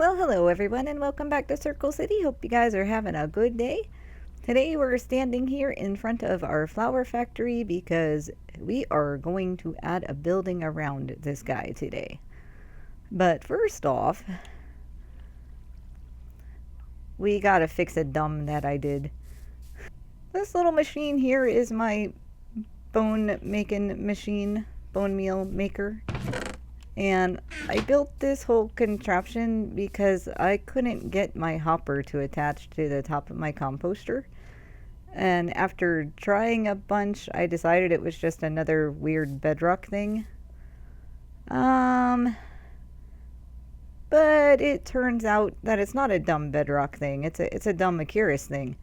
Well, hello everyone and welcome back to Circle City. Hope you guys are having a good day. Today we're standing here in front of our flower factory because we are going to add a building around this guy today. But first off, we gotta fix a dumb that I did. This little machine here is my bone making machine, bone meal maker. And I built this whole contraption because I couldn't get my hopper to attach to the top of my composter. And after trying a bunch, I decided it was just another weird bedrock thing. But it turns out that it's not a dumb bedrock thing. It's a dumb Akirus thing.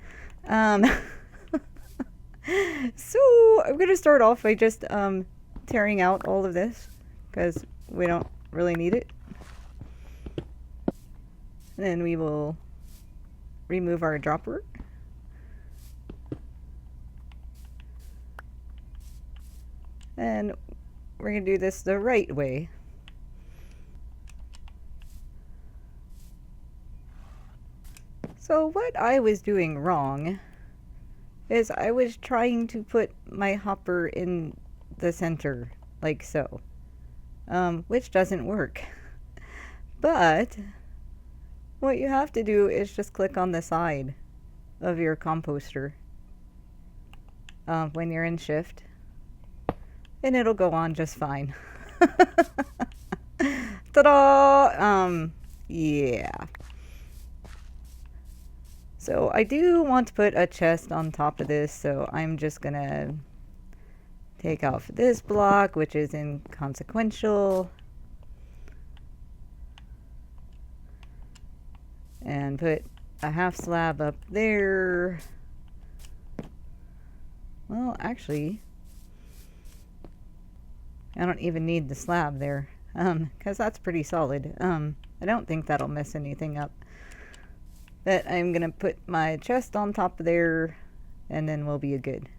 So I'm gonna start off by just tearing out all of this because we don't really need it. And then we will remove our dropper. And we're going to do this the right way. So what I was doing wrong is I was trying to put my hopper in the center, like so. Which doesn't work. But what you have to do is just click on the side of your composter when you're in shift, and it'll go on just fine. Ta-da! Yeah. So I do want to put a chest on top of this, so I'm just gonna take off this block, which is inconsequential, and put a half slab up there. Well, actually, I don't even need the slab there, because that's pretty solid. I don't think that'll mess anything up. But I'm gonna put my chest on top of there, and then we'll be good.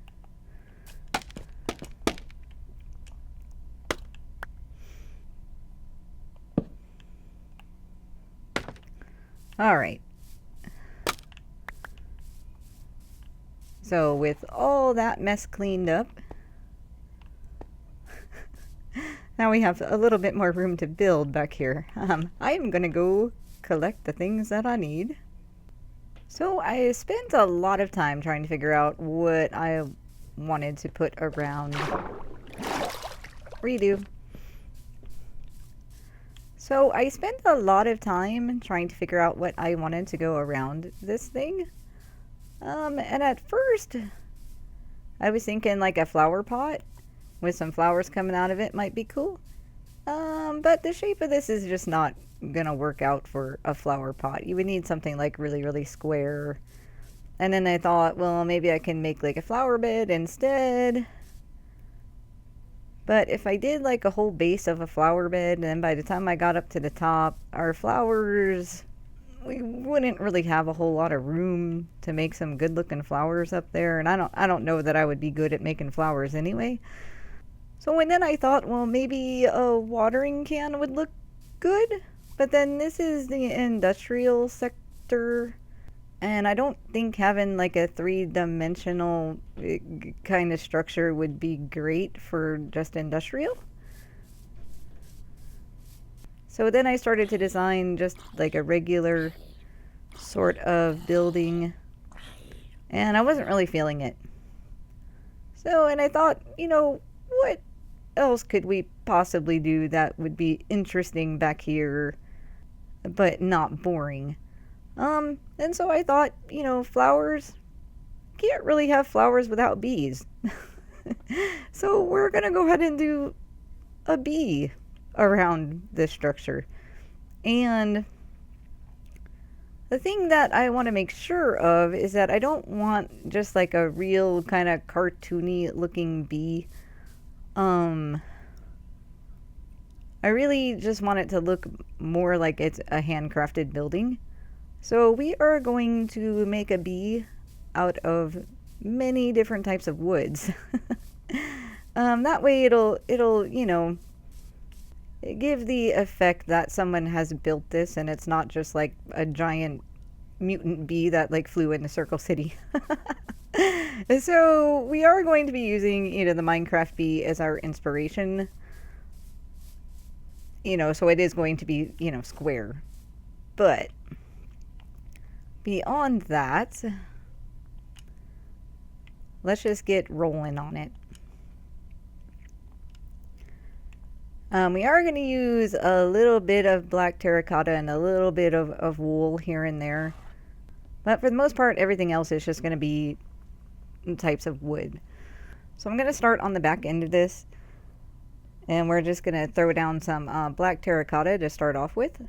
Alright. So with all that mess cleaned up, now we have a little bit more room to build back here. I am gonna go collect the things that I need. So I spent a lot of time trying to figure out what I wanted to put around. Redo. So I spent a lot of time trying to figure out what I wanted to go around this thing. And at first, I was thinking like a flower pot with some flowers coming out of it might be cool. But the shape of this is just not gonna work out for a flower pot. You would need something like really, really square. And then I thought, well, maybe I can make like a flower bed instead. But if I did like a whole base of a flower bed, and then by the time I got up to the top, our flowers, we wouldn't really have a whole lot of room to make some good looking flowers up there. And I don't know that I would be good at making flowers anyway. So and then I thought, well, maybe a watering can would look good. But then this is the industrial sector, and I don't think having like a three-dimensional kind of structure would be great for just industrial. So then I started to design just like a regular sort of building, and I wasn't really feeling it. So, and I thought, you know, what else could we possibly do that would be interesting back here, but not boring? And so I thought, you know, flowers, can't really have flowers without bees. So we're gonna go ahead and do a bee around this structure. And the thing that I want to make sure of is that I don't want just like a real kind of cartoony looking bee. I really just want it to look more like it's a handcrafted building. So we are going to make a bee out of many different types of woods. That way it'll, you know, give the effect that someone has built this and it's not just like a giant mutant bee that like flew into Circle City. So we are going to be using, the Minecraft bee as our inspiration. So it is going to be, square. But beyond that, let's just get rolling on it. We are going to use a little bit of black terracotta and a little bit of wool here and there. But for the most part, everything else is just going to be types of wood. So I'm going to start on the back end of this. And we're just going to throw down some black terracotta to start off with.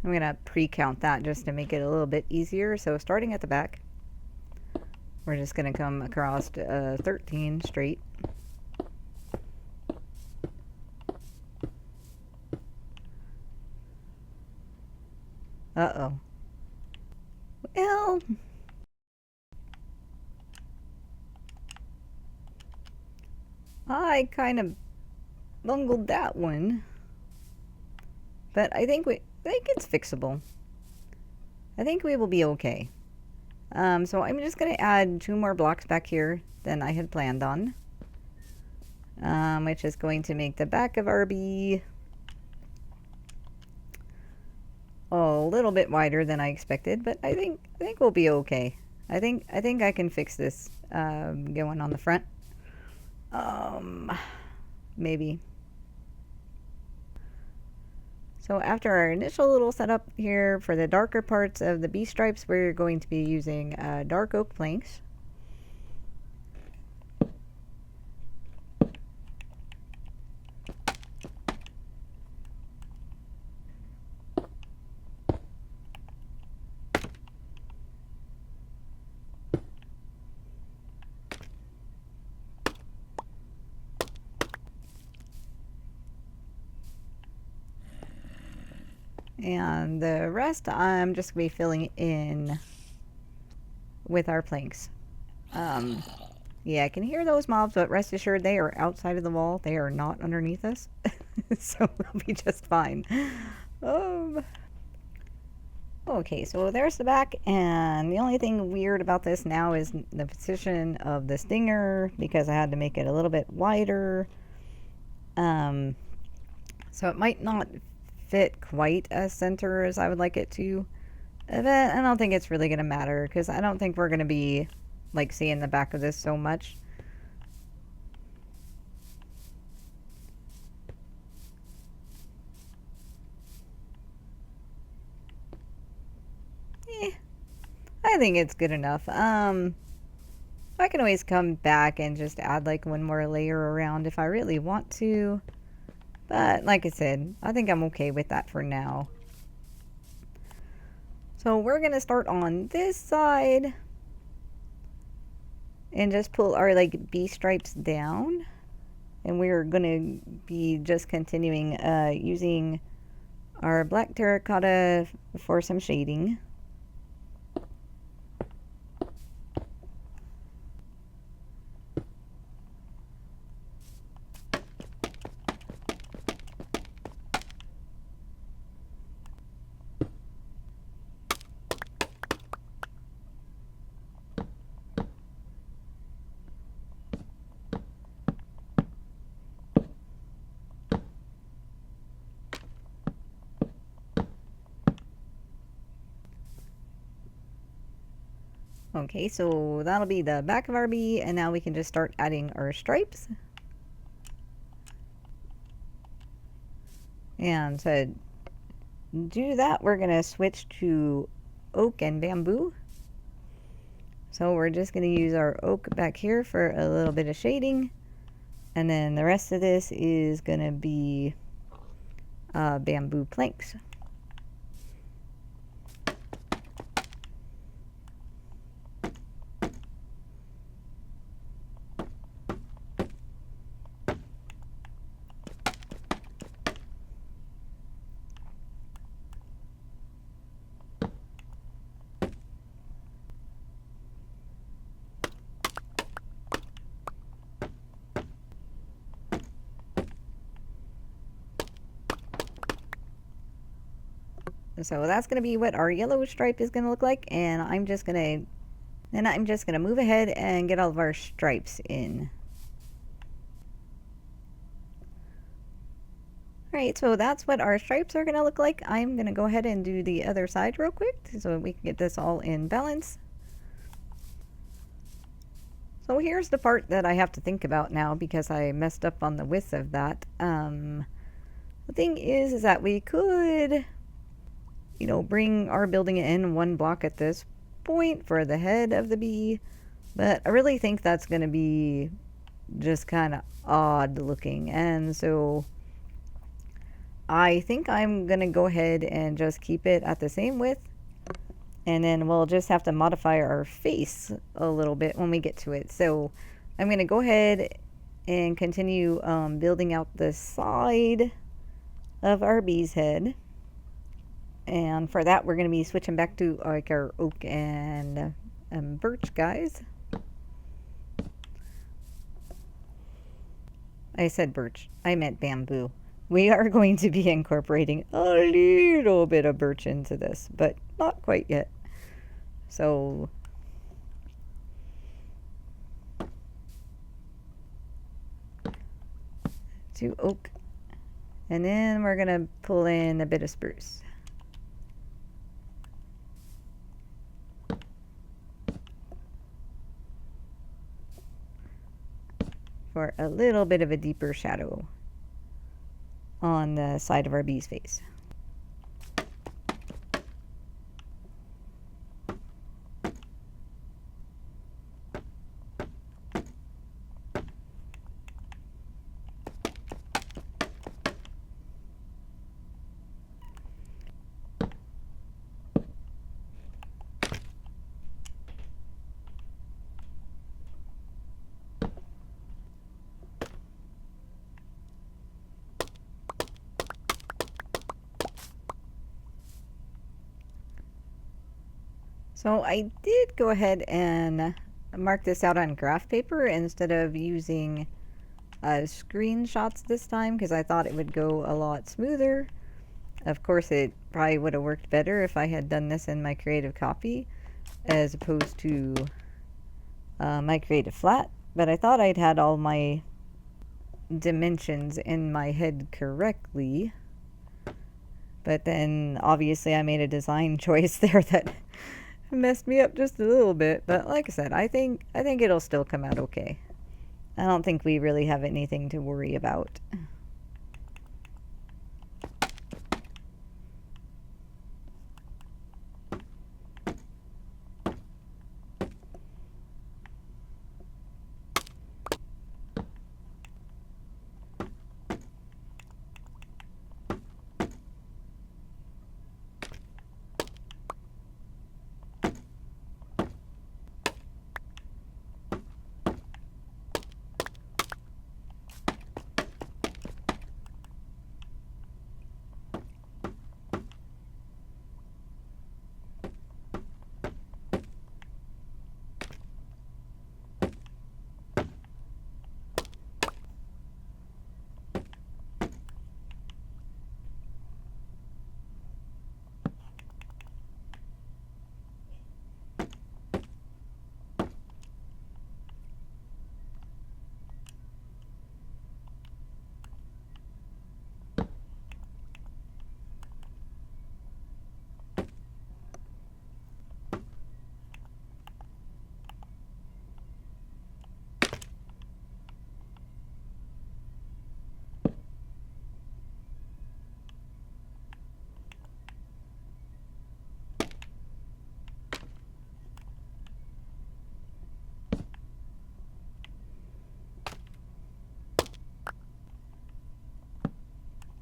I'm going to pre-count that just to make it a little bit easier. So starting at the back, we're just going to come across 13 straight. Uh-oh. Well, I kind of bungled that one. But I think it's fixable. I think we will be okay. So I'm just going to add 2 more blocks back here than I had planned on. Which is going to make the back of our bee a little bit wider than I expected, but I think we'll be okay. I think I can fix this going on the front. Maybe. So after our initial little setup here for the darker parts of the bee stripes, we're going to be using dark oak planks. And the rest I'm just going to be filling in with our planks. Yeah, I can hear those mobs, but rest assured they are outside of the wall. They are not underneath us. So we'll be just fine. Okay, so there's the back, and the only thing weird about this now is the position of the stinger, because I had to make it a little bit wider. So it might not fit quite as center as I would like it to. But I don't think it's really going to matter, because I don't think we're going to be like seeing the back of this so much. I think it's good enough. I can always come back and just add like 1 more layer around if I really want to. But like I said, I think I'm okay with that for now. So we're going to start on this side and just pull our like bee stripes down. And we're going to be just continuing using our black terracotta for some shading. Okay, so that'll be the back of our bee, and now we can just start adding our stripes. And to do that, we're going to switch to oak and bamboo. So we're just going to use our oak back here for a little bit of shading. And then the rest of this is going to be bamboo planks. So that's going to be what our yellow stripe is going to look like, and I'm just going to move ahead and get all of our stripes in. Alright, so that's what our stripes are going to look like. I'm going to go ahead and do the other side real quick so we can get this all in balance. So here's the part that I have to think about now because I messed up on the width of that. The thing is that we could, you know, bring our building in one block at this point for the head of the bee, but I really think that's going to be just kind of odd looking, and so I think I'm going to go ahead and just keep it at the same width, and then we'll just have to modify our face a little bit when we get to it. So I'm going to go ahead and continue building out the side of our bee's head. And for that, we're going to be switching back to like our oak and birch guys. I said birch. I meant bamboo. We are going to be incorporating a little bit of birch into this, but not quite yet. So to oak, and then we're going to pull in a bit of spruce. For a little bit of a deeper shadow on the side of our bee's face. So I did go ahead and mark this out on graph paper instead of using screenshots this time because I thought it would go a lot smoother. Of course, it probably would have worked better if I had done this in my Creative Copy as opposed to my Creative Flat, but I thought I'd had all my dimensions in my head correctly. But then obviously I made a design choice there that messed me up just a little bit, but like I said, I think it'll still come out okay. I don't think we really have anything to worry about.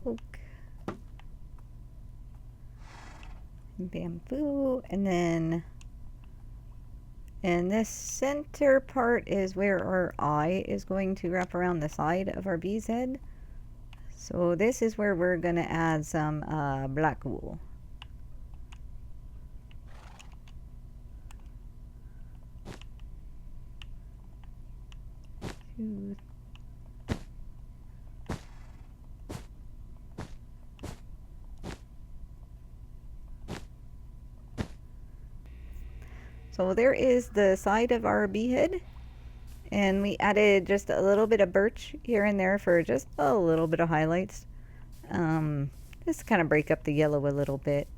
Oak, bamboo, and then this center part is where our eye is going to wrap around the side of our bee's head. So this is where we're going to add some black wool. Two, So there is the side of our bee head. And we added just a little bit of birch here and there for just a little bit of highlights. Just to kind of break up the yellow a little bit.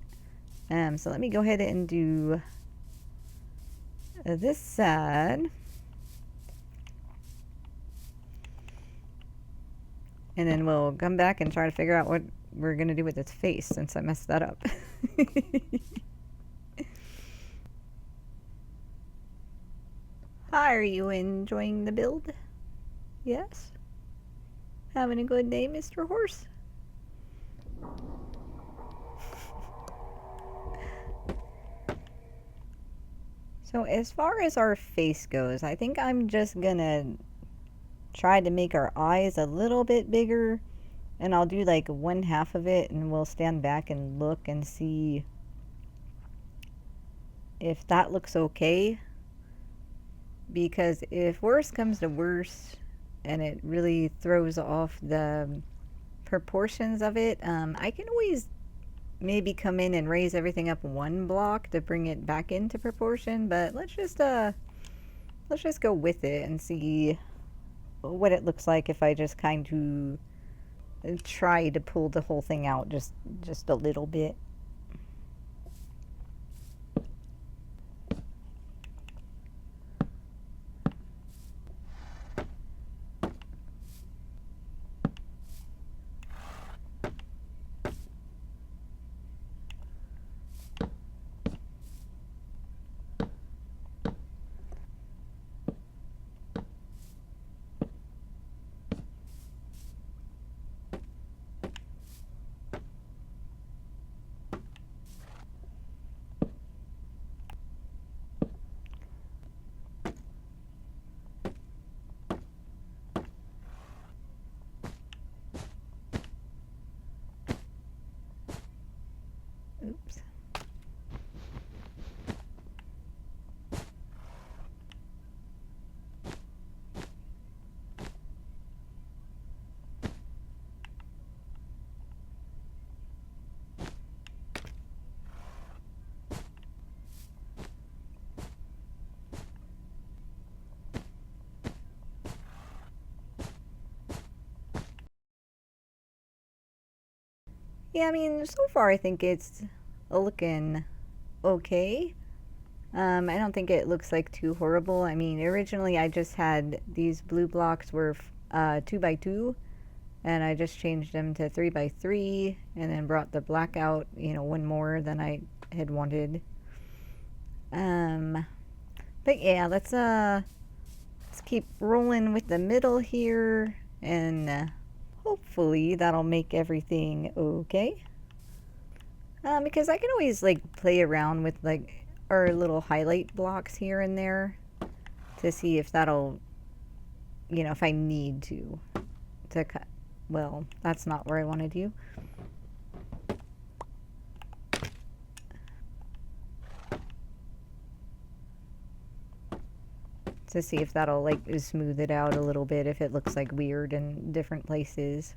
So let me go ahead and do this side. And then we'll come back and try to figure out what we're going to do with its face since I messed that up. Hi, are you enjoying the build? Yes? Having a good day, Mr. Horse? So as far as our face goes, I think I'm just gonna try to make our eyes a little bit bigger, and I'll do like one half of it and we'll stand back and look and see if that looks okay. Because if worse comes to worse and it really throws off the proportions of it, I can always maybe come in and raise everything up one block to bring it back into proportion. But let's just go with it and see what it looks like if I just kind of try to pull the whole thing out just a little bit. Oops. Yeah, I mean, so far I think it's looking okay. I don't think it looks like too horrible. I mean, originally I just had these blue blocks were 2x2, and I just changed them to 3x3, and then brought the black out, you know, one more than I had wanted. But yeah, let's keep rolling with the middle here, and hopefully that'll make everything okay. Because I can always like play around with like our little highlight blocks here and there to see if that'll, you know, if I need to cut. Well, that's not where I wanted you. To see if that'll like smooth it out a little bit if it looks like weird in different places.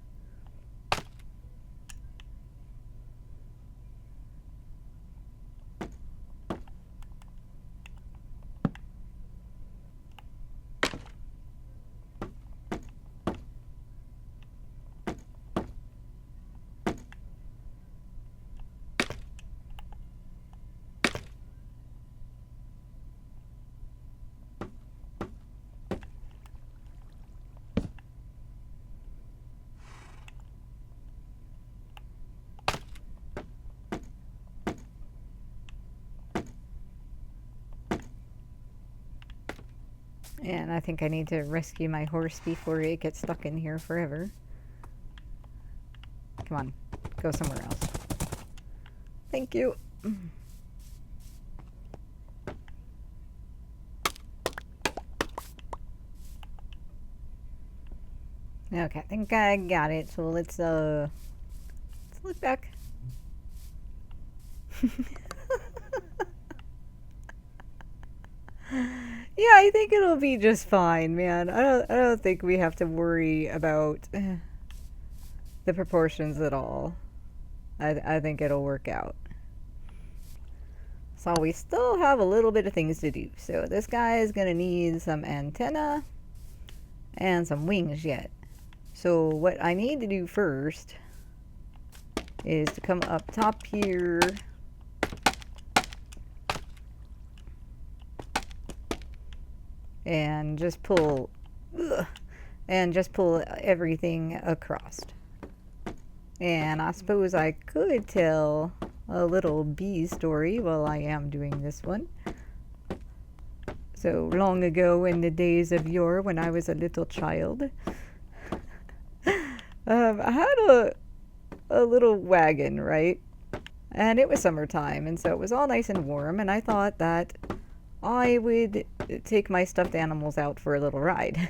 And I think I need to rescue my horse before it gets stuck in here forever. Come on, go somewhere else. Thank you. Okay, I think I got it. So let's look back. Yeah, I think it'll be just fine, man. I don't think we have to worry about the proportions at all. I think it'll work out. So we still have a little bit of things to do. So this guy is going to need some antenna and some wings yet. So what I need to do first is to come up top here and just pull everything across. And I suppose I could tell a little bee story while I am doing this one. So long ago in the days of yore, when I was a little child, I had a little wagon, right? And it was summertime, and so it was all nice and warm, and I thought that I would take my stuffed animals out for a little ride.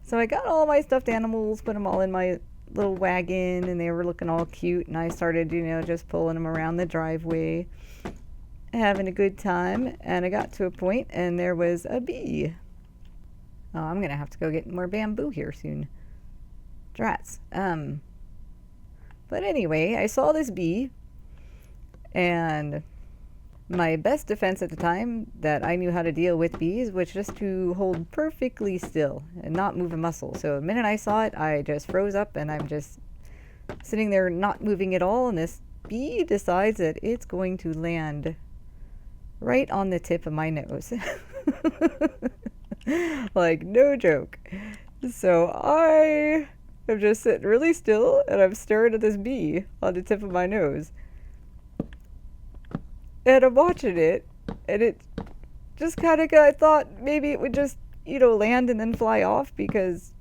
So I got all my stuffed animals, put them all in my little wagon, and they were looking all cute, and I started, just pulling them around the driveway, having a good time. And I got to a point and there was a bee. Oh, I'm gonna have to go get more bamboo here soon. Drats. But anyway, I saw this bee, and my best defense at the time that I knew how to deal with bees was just to hold perfectly still and not move a muscle. So the minute I saw it, I just froze up, and I'm just sitting there not moving at all, and this bee decides that it's going to land right on the tip of my nose. Like, no joke. So I am just sitting really still, and I'm staring at this bee on the tip of my nose. And I'm watching it, and it just kind of, I thought maybe it would just, land and then fly off, because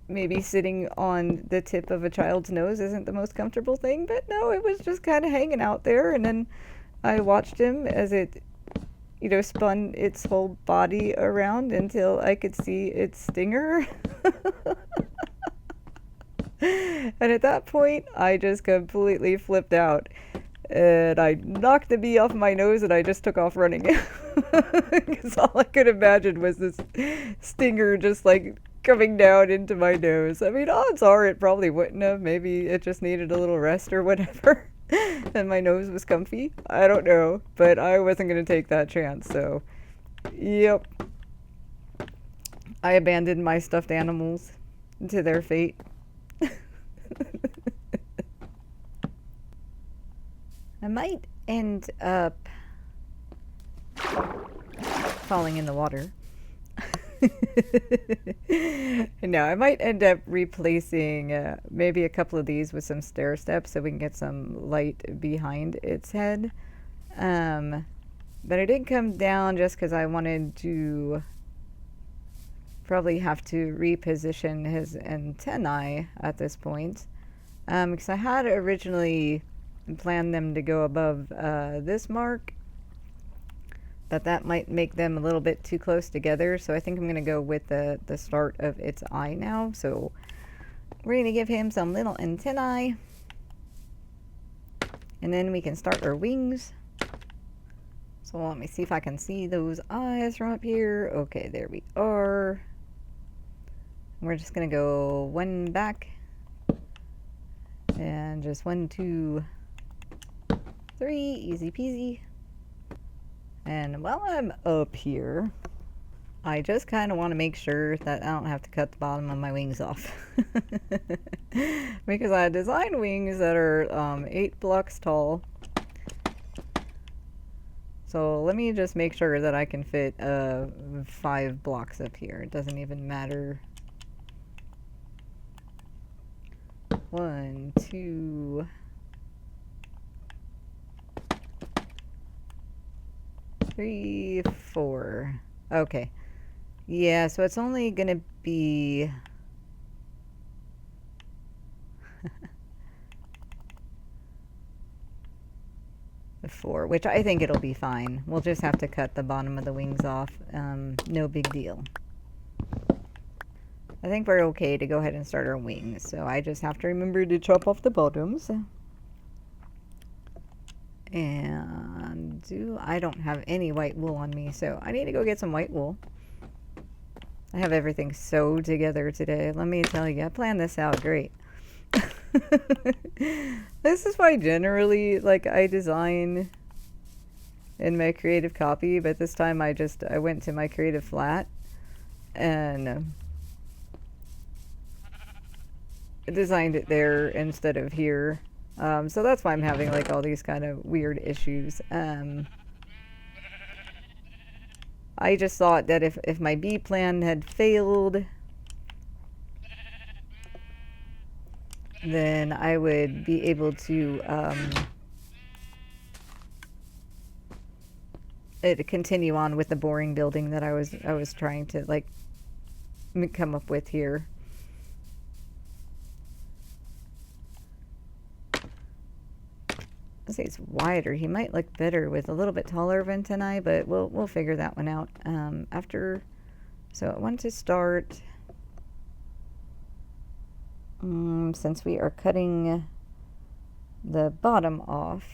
maybe sitting on the tip of a child's nose isn't the most comfortable thing. But no, it was just kind of hanging out there, and then I watched him as it, spun its whole body around until I could see its stinger. And at that point, I just completely flipped out. And I knocked the bee off my nose, and I just took off running. Because all I could imagine was this stinger just like coming down into my nose. I mean, odds are it probably wouldn't have. Maybe it just needed a little rest or whatever. And my nose was comfy. I don't know. But I wasn't going to take that chance. So, yep. I abandoned my stuffed animals to their fate. I might end up falling in the water. No, I might end up replacing maybe a couple of these with some stair steps so we can get some light behind its head. But I did come down just because I wanted to probably have to reposition his antennae at this point. Because I had originally planned them to go above this mark, but that might make them a little bit too close together. So I think I'm going to go with the start of its eye now. So we're going to give him some little antennae, and then we can start our wings. So let me see if I can see those eyes from up here. Okay, there we are. We're just going to go one back, and just 1, 2, 3, easy peasy. And while I'm up here, I just kind of want to make sure that I don't have to cut the bottom of my wings off. Because I designed wings that are 8 blocks tall. So let me just make sure that I can fit 5 blocks up here. It doesn't even matter. 1, 2, 3, 4. Okay. Yeah, so it's only gonna be the 4, which I think it'll be fine. We'll just have to cut the bottom of the wings off. No big deal. I think we're okay to go ahead and start our wings. So I just have to remember to chop off the bottoms. And I don't have any white wool on me, so I need to go get some white wool. I have everything sewed together today. Let me tell you, I planned this out great. This is why generally, like, I design in my creative copy, but this time I went to my creative flat and designed it there instead of here. So that's why I'm having like all these kind of weird issues. I just thought that if my B plan had failed, then I would be able to continue on with the boring building that I was trying to like come up with here. I'll say it's wider. He might look better with a little bit taller of antennae, but we'll figure that one out after. So I want to start. Since we are cutting the bottom off,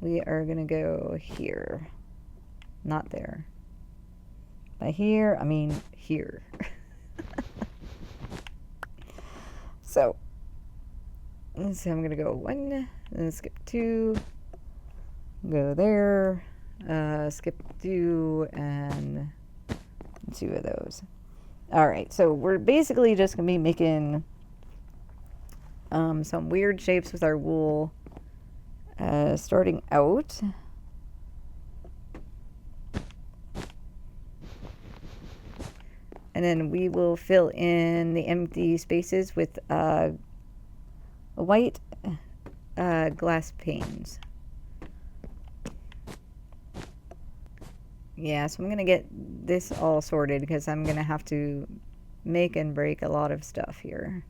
we are gonna go here, not there. By here, I mean here. So I'm gonna go 1, then skip 2, go there, skip 2, and 2 of those. Alright, so we're basically just gonna be making some weird shapes with our wool starting out. And then we will fill in the empty spaces with white glass panes. Yeah, so I'm going to get this all sorted because I'm going to have to make and break a lot of stuff here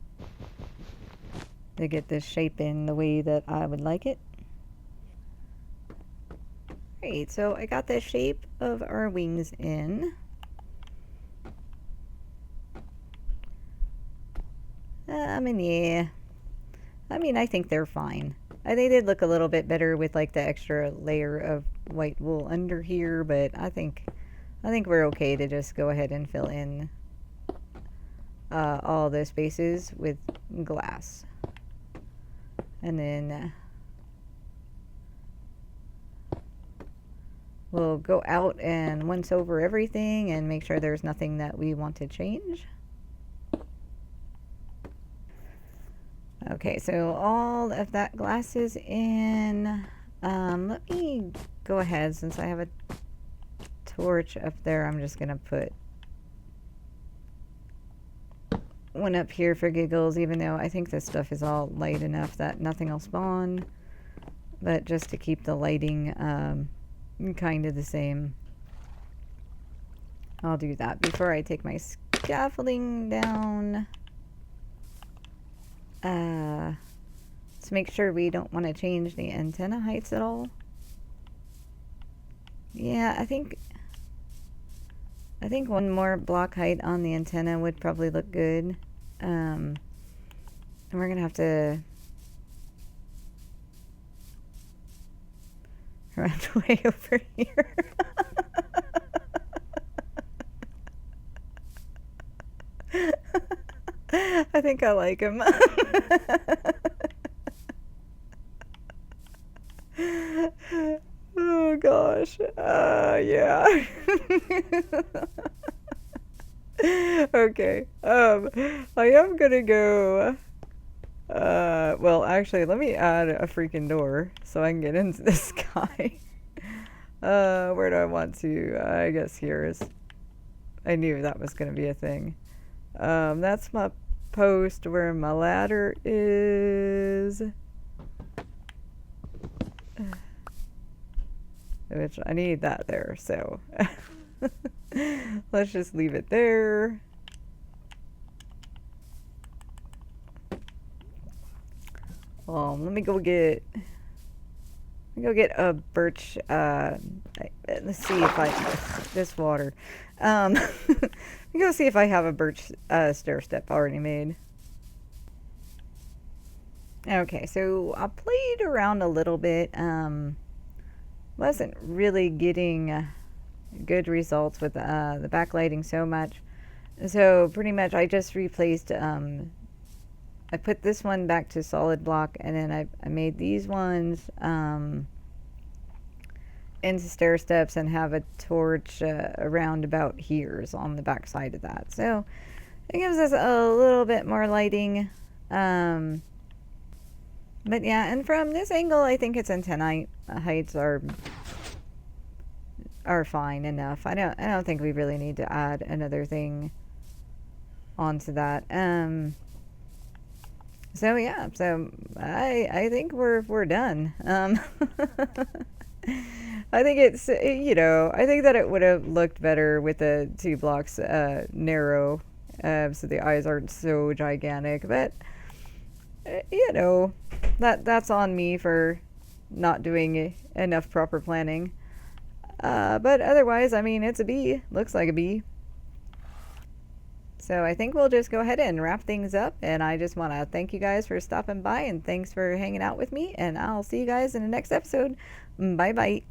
to get this shape in the way that I would like it. Great, so I got the shape of our wings in. Yeah. I mean, I think they're fine. They did look a little bit better with like the extra layer of white wool under here, but I think we're okay to just go ahead and fill in all the spaces with glass. And then we'll go out and once over everything and make sure there's nothing that we want to change. Okay, so all of that glass is in. Let me go ahead, since I have a torch up there, I'm just gonna put one up here for giggles, even though I think this stuff is all light enough that nothing will spawn, but just to keep the lighting kind of the same, I'll do that before I take my scaffolding down. Let's make sure we don't want to change the antenna heights at all. Yeah, I think one more block height on the antenna would probably look good. And we're gonna have to run way over here. I think I like him. Oh gosh. Yeah. Okay. I am gonna go. Well, actually, let me add a freaking door so I can get into the sky. Where do I want to? I guess here is. I knew that was gonna be a thing. That's my post where my ladder is. Which I need that there, so let's just leave it there. Let me go get a birch. Let's see if this water. Let me go see if I have a birch stair step already made. Okay, so I played around a little bit. Wasn't really getting good results with the backlighting so much. So pretty much I just replaced I put this one back to solid block, and then I made these ones into stair steps and have a torch around about here on the back side of that. So it gives us a little bit more lighting. But yeah, and from this angle, I think its antennae heights are fine enough. I don't think we really need to add another thing onto that. So yeah, so I think we're done. I think it's, you know, I think that it would have looked better with the 2 blocks narrow, so the eyes aren't so gigantic. But you know, that's on me for not doing enough proper planning. But otherwise, I mean, it's a bee. Looks like a bee. So I think we'll just go ahead and wrap things up. And I just want to thank you guys for stopping by, and thanks for hanging out with me. And I'll see you guys in the next episode. Bye bye.